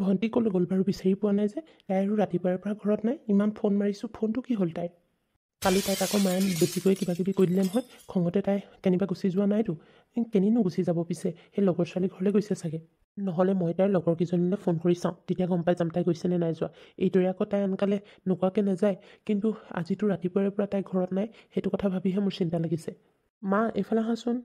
ভণ্টি ক'লৈ গ'ল বাৰু বিচাৰি পোৱা নাই যে তাই আৰু ৰাতিপুৱাৰ পৰা ঘৰত নাই ইমান ফোন মাৰিছোঁ ফোনটো কি হ'ল তাইৰ কালি তাইক আকৌ মায়ে বেছিকৈ কিবা কিবি কৈ দিলে নহয় খঙতে তাই কেনিবা গুচি যোৱা নাইতো কেনিনো গুচি যাব পিছে সেই লগৰ ছোৱালী ঘৰলৈ গৈছে চাগে নহ'লে মই তাইৰ লগৰ কেইজনীলৈ ফোন কৰি চাওঁ তেতিয়া গম পাই যাম তাই গৈছেনে নাই যোৱা এইদৰে আকৌ তাই আনকালে নোকোৱাকৈ নাযায় কিন্তু আজিতো ৰাতিপুৱাৰে পৰা তাই ঘৰত নাই সেইটো কথা ভাবিহে মোৰ চিন্তা লাগিছে মা এইফালে আহাচোন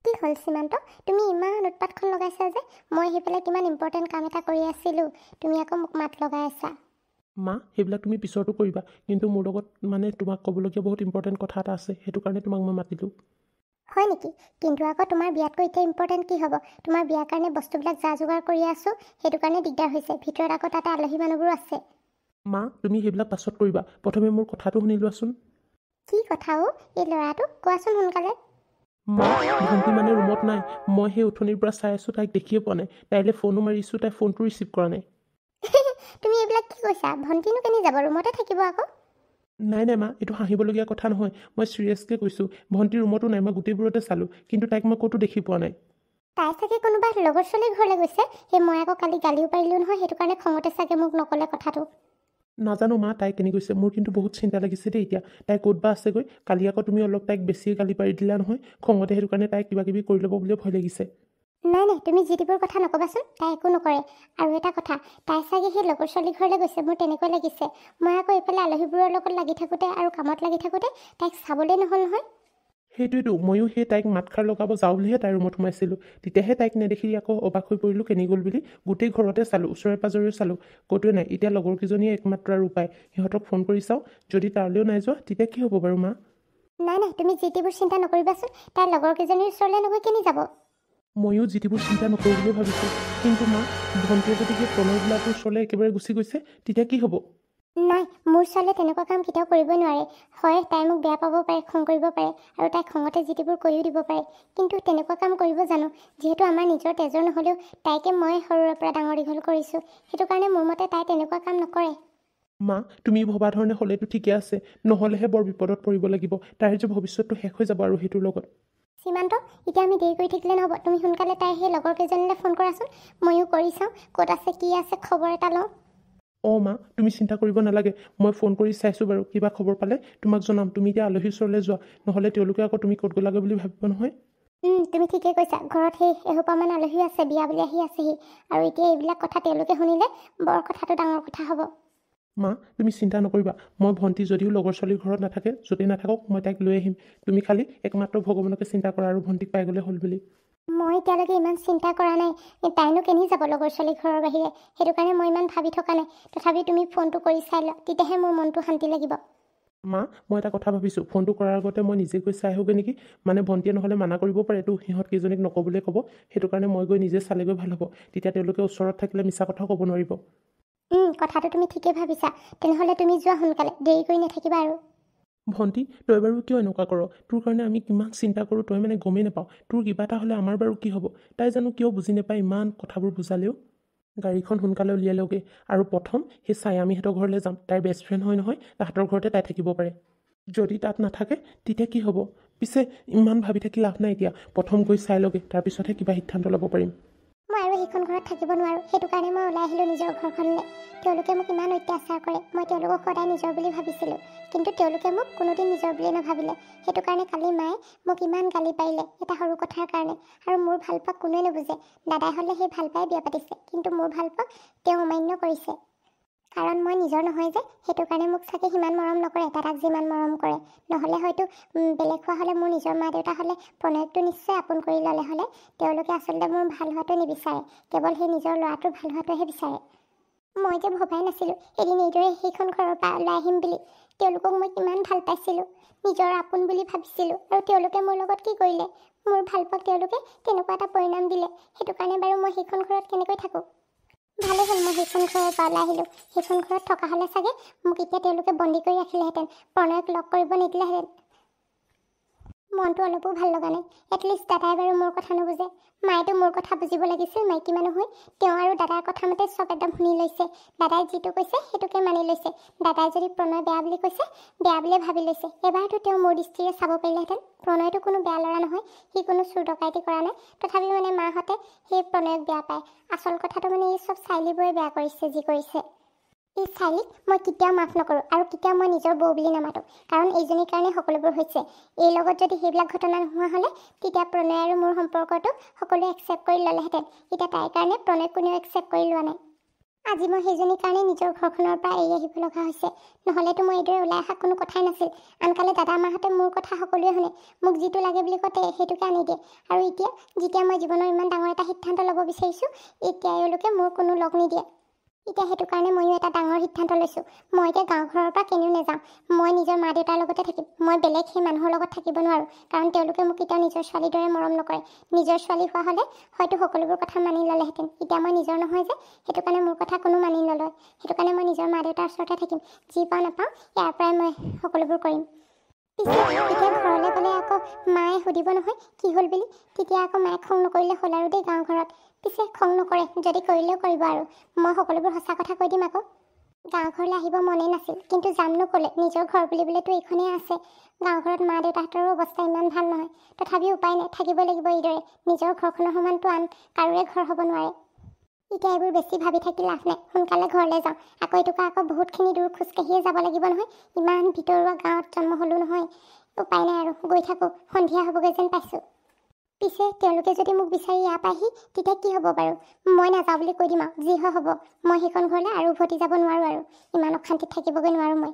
কি হ'ল সীমান্ত তুমি ইমান উৎপাতখন লগাইছা যে মই সেইফালে কিমান ইম্পৰ্টেণ্ট কাম এটা কৰি আছিলোঁ তুমি আকৌ মোক মাত লগাই আছা মা সেইবিলাক তুমি পিছতো কৰিবা কিন্তু মোৰ লগত মানে তোমাক ক'বলগীয়া বহুত ইম্পৰ্টেণ্ট কথা এটা আছে সেইটো কাৰণে তোমাক মই মাতিলোঁ হয় নেকি কিন্তু আকৌ তোমাৰ বিয়াতকৈ এতিয়া ইম্পৰ্টেণ্ট কি হ'ব তোমাৰ বিয়াৰ কাৰণে বস্তুবিলাক যা যোগাৰ কৰি আছোঁ সেইটো কাৰণে দিগদাৰ হৈছে ভিতৰত আকৌ তাতে আলহী মানুহবোৰো আছে মা তুমি সেইবিলাক পাছত কৰিবা প্ৰথমে মোৰ কথাটো শুনি লোৱাচোন কি কথা এই ল'ৰাটো কোৱাচোন সোনকালে মা ভণ্টি মানে ৰুমত নাই মই সেই উঠনিৰ পৰা চাই আছোঁ তাইক দেখিয়ে পোৱা নাই তাইলৈ ফোনো মাৰিছোঁ তাই ফোনটো ৰিচিভ কৰা নাই তুমি এইবিলাক কি কৈছা ভণ্টিনো কেনি যাব ৰুমতে থাকিব আকৌ নাই নাই মা এইটো হাঁহিবলগীয়া কথা নহয় মই চিৰিয়াছকৈ কৈছোঁ ভণ্টি ৰুমতো নাই মই গোটেইবোৰতে চালোঁ কিন্তু তাইক মই ক'তো দেখি পোৱা নাই তাই চাগে কোনোবা লগৰ ছোৱালীৰ ঘৰলৈ গৈছে সেই মই আকৌ কালি গালিও পাৰিলোঁ নহয় সেইটো কাৰণে খঙতে চাগে মোক নক'লে কথাটো নাজানো মা তাই কেনি গৈছে মোৰ কিন্তু বহুত চিন্তা লাগিছে দেই এতিয়া তাই ক'ত বা আছেগৈ কালি আকৌ তুমি অলপ তাইক বেছিয়ে গালি পাৰি দিলা নহয় খঙতে সেইটো কাৰণে তাইক কিবা কিবি কৰি ল'ব বুলিও ভয় লাগিছে নাই নাই তুমি যিটিবোৰ কথা নক'বাচোন তাই একো নকৰে আৰু এটা কথা তাই চাগে সেই লগৰ ছোৱালীৰ ঘৰলৈ গৈছে মোৰ তেনেকুৱা লাগিছে মই আকৌ এইফালে আলহীবোৰৰ লগত লাগি থাকোঁতে আৰু কামত লাগি থাকোঁতে তাইক চাবলৈ নহ'ল নহয় সেইটোৱেতো ময়ো সেই তাইক মাতষাৰ লগাব যাওঁ বুলিহে তাইৰ ৰুমত সোমাইছিলোঁ তেতিয়াহে তাইক নেদেখি আকৌ অবাক হৈ পৰিলোঁ কেনি গ'ল বুলি গোটেই ঘৰতে চালোঁ ওচৰে পাঁজৰেও চালোঁ ক'তোৱে নাই এতিয়া লগৰকেইজনীয়ে একমাত্ৰ আৰু উপায় সিহঁতক ফোন কৰি চাওঁ যদি তালৈও নাই যোৱা তেতিয়া কি হ'ব বাৰু মা নাই নাই তুমি যিটিবোৰ চিন্তা নকৰিবাচোন তাইৰ লগৰকেইজনীৰ ওচৰলৈ নগৈ কেনি যাব ময়ো যিটিবোৰ চিন্তা নকৰোঁ বুলিয়ে ভাবিছোঁ কিন্তু মা ভণ্টিয়ে যদি সেই প্ৰণয়বিলাকৰ ওচৰলৈ একেবাৰে গুচি গৈছে তেতিয়া কি হ'ব নাই মোৰ ছোৱালীয়ে তেনেকুৱা কাম কেতিয়াও কৰিব নোৱাৰে হয় তাই মোক বেয়া পাব পাৰে খং কৰিব পাৰে আৰু তাই খঙতে যিটিবোৰ কৈও দিব পাৰে কিন্তু তেনেকুৱা কাম কৰিব জানো যিহেতু আমাৰ নিজৰ তেজৰ নহ'লেও তাইকে মই সৰুৰে পৰা ডাঙৰ দীঘল কৰিছোঁ সেইটো কাৰণে মোৰ মতে তাই তেনেকুৱা কাম নকৰে মা তুমি ভবা ধৰণে হ'লেতো ঠিকে আছে নহ'লেহে বৰ বিপদত পৰিব লাগিব তাইৰ যে ভৱিষ্যতটো শেষ হৈ যাব আৰু সেইটোৰ লগত সীমান্ত এতিয়া আমি দেৰি কৰি থাকিলে নহ'ব তুমি সোনকালে তাই সেই লগৰ কেইজনীলৈ ফোন কৰাচোন ময়ো কৰি চাওঁ ক'ত আছে কি আছে খবৰ এটা লওঁ অঁ মা তুমি চিন্তা কৰিব নালাগে মই ফোন কৰি চাইছোঁ বাৰু কিবা খবৰ পালে তোমাক জনাম তুমি এতিয়া আলহীৰ ওচৰলৈ যোৱা নহ'লে তেওঁলোকে আকৌ তুমি ক'ত গ'লাগৈ বুলি ভাবিব নহয় তুমি ঠিকেই কৈছা ঘৰত সেই এসোপামান আলহী আছে বিয়া বুলি আহি আছেহি আৰু এতিয়া এইবিলাক কথা তেওঁলোকে শুনিলে বৰ কথাটো ডাঙৰ কথা হ'ব মা তুমি চিন্তা নকৰিবা মই ভণ্টি যদিও লগৰ ছোৱালীৰ ঘৰত নাথাকে য'তেই নাথাকক মই তাইক লৈ আহিম তুমি খালি একমাত্ৰ ভগৱানকে চিন্তা কৰা আৰু ভণ্টিক পাই গ'লে হ'ল বুলি মই এতিয়ালৈকে ইমান চিন্তা কৰা নাই তাইনো কেনি যাব লগৰ ছোৱালী ঘৰৰ বাহিৰে সেইটো কাৰণে মই ইমান ভাবি থকা নাই তথাপি তুমি ফোনটো কৰি চাই লোৱা তেতিয়াহে মোৰ মনটো শান্তি লাগিব মা মই এটা কথা ভাবিছোঁ ফোনটো কৰাৰ আগতে মই নিজে গৈ চাই আহোঁগৈ নেকি মানে ভণ্টিয়ে নহ'লে মানা কৰিব পাৰেতো সিহঁত কেইজনীক নক'বলৈ ক'ব সেইটো কাৰণে মই গৈ নিজে চালেগৈ ভাল হ'ব তেতিয়া তেওঁলোকে ওচৰত থাকিলে মিছা কথাও ক'ব নোৱাৰিব কথাটো তুমি ঠিকেই ভাবিছা তেনেহ'লে তুমি যোৱা সোনকালে দেৰি কৰি নাথাকিবা আৰু ভণ্টি তই বাৰু কিয় এনেকুৱা কৰ তোৰ কাৰণে আমি কিমান চিন্তা কৰোঁ তই মানে গমেই নাপাওঁ তোৰ কিবা এটা হ'লে আমাৰ বাৰু কি হ'ব তাই জানো কিয় বুজি নাপায় ইমান কথাবোৰ বুজালেও গাড়ীখন সোনকালে উলিয়াই লওঁগৈ আৰু প্ৰথম সেই ছায়ামীহঁতৰ ঘৰলৈ যাম তাইৰ বেষ্ট ফ্ৰেণ্ড হয় নহয় তাহাঁতৰ ঘৰতে তাই থাকিব পাৰে যদি তাত নাথাকে তেতিয়া কি হ'ব পিছে ইমান ভাবি থাকি লাভ নাই এতিয়া প্ৰথম গৈ চাই লওঁগৈ তাৰপিছতহে কিবা সিদ্ধান্ত ল'ব পাৰিম মই আৰু সেইখন ঘৰত থাকিব নোৱাৰোঁ সেইটো কাৰণে মই ওলাই আহিলোঁ নিজৰ ঘৰখনলৈ তেওঁলোকে মোক ইমান অত্যাচাৰ কৰে মই তেওঁলোকক সদায় নিজৰ বুলি ভাবিছিলোঁ কিন্তু তেওঁলোকে মোক কোনোদিন নিজৰ বুলি নাভাবিলে সেইটো কাৰণে কালি মায়ে মোক ইমান গালি পাৰিলে এটা সৰু কথাৰ কাৰণে আৰু মোৰ ভাল পোৱাক কোনোৱে নুবুজে দাদাই হ'লে সেই ভাল পাই বিয়া পাতিছে কিন্তু মোৰ ভাল পোৱাক তেওঁ অমান্য কৰিছে কাৰণ মই নিজৰ নহয় যে সেইটো কাৰণে মোক চাগে সিমান মৰম নকৰে দাদাক যিমান মৰম কৰে নহ'লে হয়তো বেলেগ হোৱা হ'লে মোৰ নিজৰ মা দেউতা হ'লে প্ৰণয়কটো নিশ্চয় আপোন কৰি ল'লে হ'লে তেওঁলোকে আচলতে মোৰ ভাল হোৱাটো নিবিচাৰে কেৱল সেই নিজৰ ল'ৰাটোৰ ভাল হোৱাটোহে বিচাৰে মই যে ভবাই নাছিলোঁ এদিন এইদৰে সেইখন ঘৰৰ পৰা ওলাই আহিম বুলি তেওঁলোকক মই কিমান ভাল পাইছিলোঁ নিজৰ আপোন বুলি ভাবিছিলোঁ আৰু তেওঁলোকে মোৰ লগত কি কৰিলে মোৰ ভাল পোৱাক তেওঁলোকে তেনেকুৱা এটা পৰিণাম দিলে সেইটো কাৰণে বাৰু মই সেইখন ঘৰত কেনেকৈ থাকোঁ ভালে হ'ল মই সেইখন ঘৰৰ পৰা ওলাই আহিলোঁ সেইখন ঘৰত থকা হ'লে চাগে মোক এতিয়া তেওঁলোকে বন্দী কৰি ৰাখিলেহেঁতেন প্ৰণয়ক লগ কৰিব নিদিলেহেঁতেন মনটো অলপো ভাল লগা নাই। এটলিষ্ট দাদাই বাৰু মোৰ কথা নুবুজে। মায়েতো মোৰ কথা বুজিব লাগিছিল, মাইকী মানুহ হৈ। তেওঁ আৰু দাদাৰ কথা মতে চব একদম শুনি লৈছে। দাদাই যিটো কৈছে সেইটোকে মানি লৈছে। দাদাই যদি প্ৰণয় বেয়া বুলি কৈছে, বেয়া বুলিয়ে ভাবি লৈছে। এবাৰতো তেওঁ মোৰ দৃষ্টিৰে চাব পাৰিলেহেঁতেন। প্ৰণয়টো কোনো বেয়া ল'ৰা নহয়, সি কোনো চুৰ ডকাইতি কৰা নাই। তথাপিও মানে মাহঁতে সেই প্ৰণয়ক বেয়া পায়। আচল কথাটো মানে এই চব চাইলিবোৰে বেয়া কৰিছে যি কৰিছে। এই চাইলিক মই কেতিয়াও মাফ নকৰোঁ আৰু কেতিয়াও মই নিজৰ বৌ বুলি নামাতোঁ। কাৰণ এইজনীৰ কাৰণে সকলোবোৰ হৈছে। এই লগত যদি সেইবিলাক ঘটনা নোহোৱা হ'লে তেতিয়া প্ৰণয় আৰু মোৰ সম্পৰ্কটো সকলোৱে একচেপ্ট কৰি ল'লেহেঁতেন। এতিয়া তাইৰ কাৰণে প্ৰণয় কোনেও একচেপ্ট কৰি লোৱা নাই। আজি মই সেইজনীৰ কাৰণে নিজৰ ঘৰখনৰ পৰা এৰি আহিব লগা হৈছে। নহ'লেতো মই এইদৰে ওলাই অহা কোনো কথাই নাছিল। আনকালে দাদা মাহঁতে মোৰ কথা সকলোৱে শুনে। মোক যিটো লাগে বুলি কয় সেইটোকে আনি দিয়ে। আৰু এতিয়া যেতিয়া মই জীৱনৰ ইমান ডাঙৰ এটা সিদ্ধান্ত ল'ব বিচাৰিছোঁ, এতিয়া এওঁলোকে মোৰ কোনো লগ নিদিয়ে। এতিয়া সেইটো কাৰণে ময়ো এটা ডাঙৰ সিদ্ধান্ত লৈছোঁ। মই এতিয়া গাঁও ঘৰৰ পৰা কেনিও নাযাওঁ। মই নিজৰ মা দেউতাৰ লগতে থাকিম। মই বেলেগ সেই মানুহৰ লগত থাকিব নোৱাৰোঁ। কাৰণ তেওঁলোকে মোক কেতিয়াও নিজৰ ছোৱালীৰ দৰে মৰম নকৰে। নিজৰ ছোৱালী হোৱা হ'লে হয়তো সকলোবোৰ কথা মানি ল'লেহেঁতেন। এতিয়া মই নিজৰ নহয় যে, সেইটো কাৰণে মোৰ কথা কোনো মানি নলয়। সেইটো কাৰণে মই নিজৰ মা দেউতাৰ ওচৰতে থাকিম। যি পাওঁ নাপাওঁ ইয়াৰ পৰাই মই সকলোবোৰ কৰিম। পিছে এতিয়া ঘৰলৈ গ'লে আকৌ মায়ে সুধিব নহয় কি হ'ল বুলি। তেতিয়া আকৌ মায়ে খং নকৰিলে হ'ল আৰু দেই গাঁও ঘৰত। পিছে খং নকৰে, যদি কৰিলেও কৰিব আৰু। মই সকলোবোৰ সঁচা কথা কৈ দিম আকৌ। গাঁও ঘৰলৈ আহিব মনেই নাছিল, কিন্তু যামনো ক'লে। নিজৰ ঘৰ বুলিবলৈতো এইখনেই আছে। গাঁও ঘৰত মা দেউতাহঁতৰো অৱস্থা ইমান ভাল নহয়। তথাপিও উপায় নাই, থাকিবই লাগিব এইদৰে। নিজৰ ঘৰখনৰ সমানটো আন কাৰোৰে ঘৰ হ'ব নোৱাৰে। এতিয়া এইবোৰ বেছি ভাবি থাকি লাভ নাই। সোনকালে ঘৰলৈ যাওঁ। আকৌ এইটোকে আকৌ বহুতখিনি দূৰ খোজকাঢ়িয়ে যাব লাগিব নহয়। ইমান ভিতৰুৱা গাঁৱত জন্ম হ'লোঁ নহয়। উপায় নাই আৰু গৈ থাকোঁ। সন্ধিয়া হ'বগৈ যেন পাইছোঁ। পিছে তেওঁলোকে যদি মোক বিচাৰি ইয়াৰ পায়হি তেতিয়া কি হ'ব বাৰু? মই নাযাওঁ বুলি কৈ দিম আৰু যি হয় হ'ব। মই সেইখন ঘৰলৈ আৰু উভতি যাব নোৱাৰোঁ আৰু। ইমান অশান্তিত থাকিবগৈ নোৱাৰোঁ মই।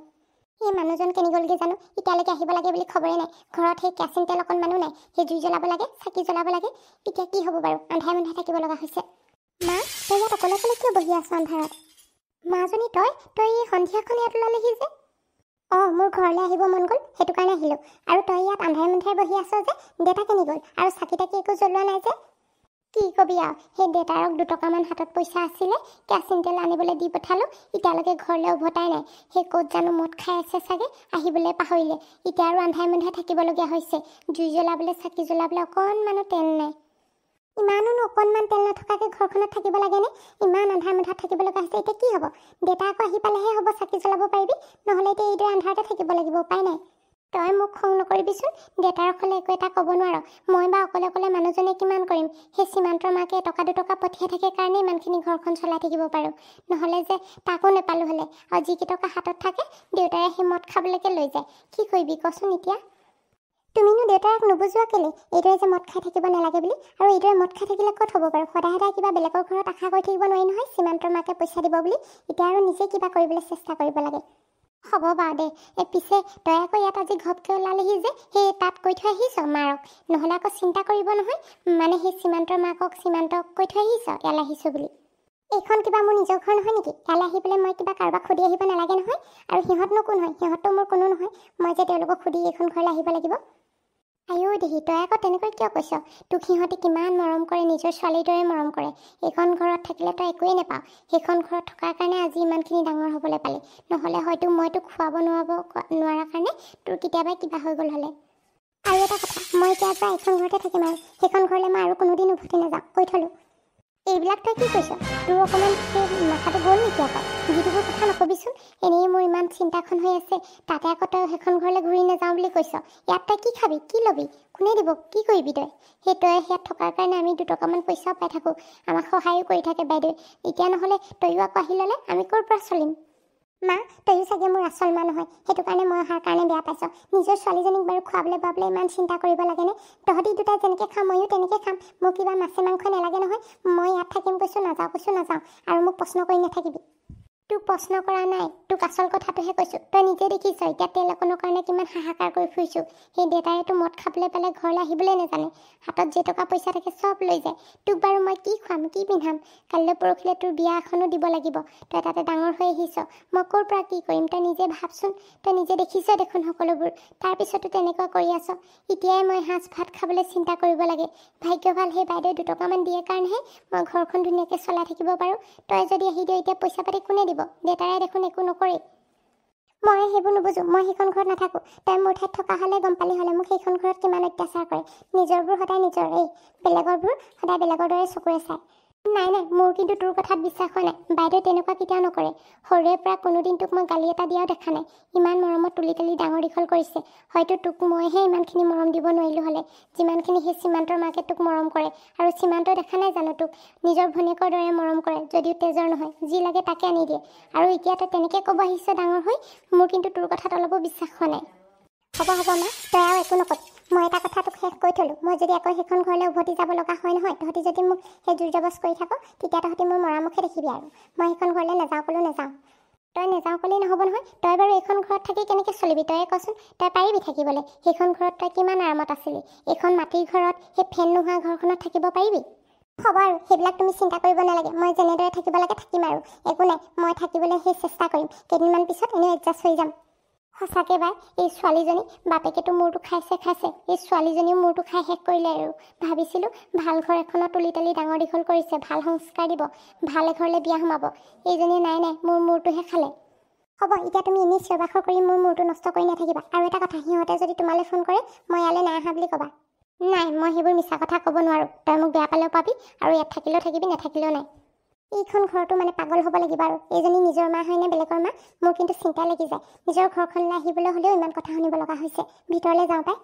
সেই মানুহজন কেনি গ'লগৈ জানো? এতিয়ালৈকে আহিব লাগে বুলি খবৰেই নাই। ঘৰত সেই কেৰাচিন তেল অকণমানো নাই। সেই জুই জ্বলাব লাগে, চাকি জ্বলাব লাগে। এতিয়া কি হ'ব বাৰু? আন্ধাৰে মুন্ধাৰে থাকিব লগা হৈছে। মা, তই ইয়াত অকলে অকলে কিয় বহি আছ আন্ধাৰত? মাজনী তই এই সন্ধিয়াখন ইয়াত ওলালেহি যে? অঁ, মোৰ ঘৰলৈ আহিব মন গ'ল, সেইটো কাৰণে আহিলোঁ। আৰু তই ইয়াত আন্ধাৰে মুন্ধাৰে বহি আছ যে? দেউতা কেনি গ'ল? আৰু চাকি তাকি একো জ্বলোৱা নাই যে? কি কবি আৰু, সেই দেউতাৰক 2 টকামান হাতত পইচা আছিলে, কেৰাচিন তেল আনিবলৈ দি পঠালোঁ। এতিয়ালৈকে ঘৰলৈ উভতাই নাই। সেই ক'ত জানো মদ খাই আছে চাগে, আহিবলৈ পাহৰিলে। এতিয়া আৰু আন্ধাৰে মুন্ধাৰে থাকিবলগীয়া হৈছে। জুই জ্বলাবলৈ, চাকি জ্বলাবলৈ অকণমানো তেল নাই। ইমানোনো অকণমান তেল নথকাকৈ ঘৰখনত থাকিব লাগেনে? ইমান আন্ধাৰ মুন্ধাৰত থাকিব লগা হৈছে। এতিয়া কি হ'ব? দেউতা আকৌ আহি পালেহে হ'ব চাকি জ্বলাব পাৰিবি। নহ'লে এতিয়া এইদৰে আন্ধাৰতে থাকিব লাগিব, উপায় নাই। তই মোক খং নকৰিবিচোন। দেউতাৰ অকলে একো এটা ক'ব নোৱাৰ। মই বা অকলে অকলে মানুহজনে কিমান কৰিম? সেই সীমান্তৰ মাকে 1 টকা 2 টকা পঠিয়াই থাকে কাৰণে ইমানখিনি ঘৰখন চলাই থাকিব পাৰোঁ। নহ'লে যে তাকো নেপালোঁ হ'লে। আৰু যিকেইটকা হাতত থাকে দেউতাৰে সেই মদ খাবলৈকে লৈ যায়। কি কৰিবি কচোন এতিয়া? তুমিনো দেউতাক নুবুজোৱা কেলে এইদৰে যে মদ খাই থাকিব নালাগে বুলি? আৰু এইদৰে মদ খাই থাকিলে ক'ত হ'ব বাৰু? সদায় সদায় কিবা বেলেগৰ ঘৰত আশা কৰি থাকিব নোৱাৰি নহয়, সীমান্তৰ মাকে পইচা দিব বুলি। এতিয়া আৰু নিজে কিবা কৰিবলৈ চেষ্টা কৰিব লাগে। হ'ব বাৰু দে। পিছে তই আকৌ ইয়াত আজি ঘপকৈ ওলালেহি যে, সেই তাত কৈ থৈ আহিছ মাৰক? নহ'লে আকৌ চিন্তা কৰিব নহয়। মানে সেই সীমান্তৰ মাকক সীমান্তক কৈ থৈ আহিছ ইয়ালৈ আহিছোঁ বুলি? এইখন কিবা মোৰ নিজৰ ঘৰ নহয় নেকি? ইয়ালৈ আহি পেলাই মই কিবা কাৰোবাক সুধি আহিব নালাগে নহয়। আৰু সিহঁতনো কোন হয়? সিহঁততো মোৰ কোনো নহয়। মই যে তেওঁলোকক সুধি এইখন ঘৰলৈ আহিব লাগিব? আইও দেহি, তই আকৌ তেনেকৈ কিয় কৈছ? তোক সিহঁতে কিমান মৰম কৰে, নিজৰ ছোৱালীৰ দৰে মৰম কৰে। এইখন ঘৰত থাকিলে তই একোৱেই নাপাৱ। সেইখন ঘৰত থকাৰ কাৰণে আজি ইমানখিনি ডাঙৰ হ'বলৈ পালি। নহ'লে হয়তো মই তোক খুৱাব নোৱাৰা কাৰণে তোৰ কেতিয়াবাই কিবা হৈ গ'ল হ'লে। আৰু এটা কথা, মই এতিয়াৰ পৰা এইখন ঘৰতে থাকিম আৰু। সেইখন ঘৰলৈ মই আৰু কোনোদিন উভতি নাযাওঁ, কৈ থলোঁ। এইবিলাক তই কি কৈছ? তোৰ অকণমান সেই মাথাটো গ'ল নেকি আকৌ? যিটোবোৰ কথা নকবিচোন। এনেই মোৰ ইমান চিন্তাখন হৈ আছে, তাতে আকৌ তই সেইখন ঘৰলৈ ঘূৰি নাযাওঁ বুলি কৈছ। ইয়াত তই কি খাবি, কি ল'বি, কোনে দিব, কি কৰিবি তই? সেই তই ইয়াত থকাৰ কাৰণে আমি 2 টকামান পইচাও পাই থাকোঁ। আমাক সহায়ো কৰি থাকে বাইদেৱে। এতিয়া নহ'লে তয়ো আকৌ আহি ল'লে আমি ক'ৰ পৰা চলিম? মা, তয়ো চাগে মোৰ আচল মা নহয়, সেইটো কাৰণে মই অহাৰ কাৰণে বেয়া পাইছ। নিজৰ ছোৱালীজনীক বাৰু খুৱাবলৈ বোৱাবলৈ ইমান চিন্তা কৰিব লাগেনে? তহঁতি দুটাই যেনেকৈ খাম ময়ো তেনেকৈ খাম। মোক কিবা মাছে মাংস নালাগে নহয়। মই ইয়াত থাকিম কৈছোঁ নাযাওঁ। আৰু মোক প্ৰশ্ন কৰি নাথাকিবি। তোক প্ৰশ্ন কৰা নাই, তোক আচল কথাটোহে কৈছোঁ। তই নিজে দেখিছ এতিয়া তেল অকণৰ কাৰণে কিমান হাহাকাৰ কৰি ফুৰিছোঁ। সেই দেউতাইতো মদ খাবলৈ পালে ঘৰলৈ আহিবলৈ নাজানে। হাতত যে টকা পইচা থাকে চব লৈ যায়। তোক বাৰু মই কি খুৱাম, কি পিন্ধাম? কাইলৈ পৰহিলৈ তোৰ বিয়া এখনো দিব লাগিব। তই তাতে ডাঙৰ হৈ আহিছ। মই ক'ৰ পৰা কি কৰিম তই নিজে ভাবচোন। তই নিজে দেখিছ দেখোন সকলোবোৰ। তাৰপিছতো তেনেকুৱা কৰি আছ। এতিয়াই মই সাঁজ ভাত খাবলৈ চিন্তা কৰিব লাগে। ভাগ্য ভাল সেই বাইদেৱে 2 টকামান দিয়ে কাৰণেহে মই ঘৰখন ধুনীয়াকৈ চলাই থাকিব পাৰোঁ। তই যদি আহি দিয় এতিয়া পইচা পাতি কোনে দিব? দেউতাৰে দেখোন একো নকৰে। মই সেইবোৰ নুবুজো, মই সেইখন ঘৰত নাথাকোঁ। তই মোৰ ঠাইত থকা হ'লে গম পালি হ'লে মোক সেইখন ঘৰত কিমান অত্যাচাৰ কৰে। নিজৰবোৰ সদায় নিজৰেই, বেলেগৰবোৰ সদায় বেলেগৰ দৰে চকুৰে চায়। নাই নাই, মোৰ কিন্তু তোৰ কথাত বিশ্বাস হোৱা নাই। বাইদেৱে তেনেকুৱা কেতিয়াও নকৰে। সৰুৰে পৰা কোনোদিন তোক মই গালি এটা দিয়াও দেখা নাই। ইমান মৰমত তুলি তুলি ডাঙৰ দীঘল কৰিছে। হয়তো তোক মইহে ইমানখিনি মৰম দিব নোৱাৰিলোঁ হ'লে, যিমানখিনি সেই সীমান্তৰ মাকে তোক মৰম কৰে। আৰু সীমান্তই দেখা নাই জানো তোক নিজৰ ভনীয়েকৰ দৰে মৰম কৰে, যদিও তেজৰ নহয়, যি লাগে তাকে আনি দিয়ে। আৰু এতিয়া তই তেনেকৈ ক'ব আহিছ ডাঙৰ হৈ, মোৰ কিন্তু তোৰ কথাত অলপো বিশ্বাস হোৱা নাই। হ'ব হ'ব মা, তই আৰু একো নকবি। মই এটা কথা তোক শেষ কৰি থ'লোঁ। মই যদি আকৌ সেইখন ঘৰলৈ উভতি যাব লগা হয় নহয়, তহঁতি যদি মোক সেই জোৰ জবজ কৰি থাক, তেতিয়া তহঁতি মোৰ মৰা মুখে দেখিবি আৰু। মই সেইখন ঘৰলৈ নাযাওঁ ক'লেও নাযাওঁ। তই নাযাওঁ ক'লেই নহ'ব নহয়। তই বাৰু এইখন ঘৰত থাকি কেনেকৈ চলিবি তয়ে কচোন। তই পাৰিবি থাকিবলৈ? সেইখন ঘৰত তই কিমান আৰামত আছিলি। এইখন মাটিৰ ঘৰত, সেই ফেন নোহোৱা ঘৰখনত থাকিব পাৰিবি? হ'ব আৰু সেইবিলাক তুমি চিন্তা কৰিব নালাগে। মই যেনেদৰে থাকিব লাগে থাকিম আৰু। একো নাই, মই থাকিবলৈ সেই চেষ্টা কৰিম। কেইদিনমান পিছত এনেও এডজাষ্ট হৈ যাম। সঁচাকৈ বাই, এই ছোৱালীজনী বাপেকেতো মূৰটো খাইছে। এই ছোৱালীজনীও মূৰটো খাই শেষ কৰিলে আৰু। ভাবিছিলোঁ ভাল ঘৰ এখনত তুলি তালি ডাঙৰ দীঘল কৰিছে, ভাল সংস্কাৰ দিব, ভাল এঘৰলৈ বিয়া সোমাব। এইজনী নাই নাই, মোৰ মূৰটোহে খালে। হ'ব, এতিয়া তুমি এনেই চিঞৰ-বাখৰ কৰি মোৰ মূৰটো নষ্ট কৰি নাথাকিবা। আৰু এটা কথা, সিহঁতে যদি তোমালৈ ফোন কৰে, মই ইয়ালৈ নাই অহা বুলি ক'বা। নাই, মই সেইবোৰ মিছা কথা ক'ব নোৱাৰোঁ। তই মোক বেয়া পালেও পাবি, আৰু ইয়াত থাকিলেও থাকিবি, নাথাকিলেও নাই। এইখন ঘৰতো মানে পাগল হ'ব লাগিব আৰু। এইজনী নিজৰ মা হয়নে বেলেগৰ মা, মোৰ কিন্তু চিন্তা লাগি যায়। নিজৰ ঘৰখনলৈ আহিবলৈ হ'লেও ইমান কথা শুনিব লগা হৈছে। ভিতৰলৈ যাওঁ পাই।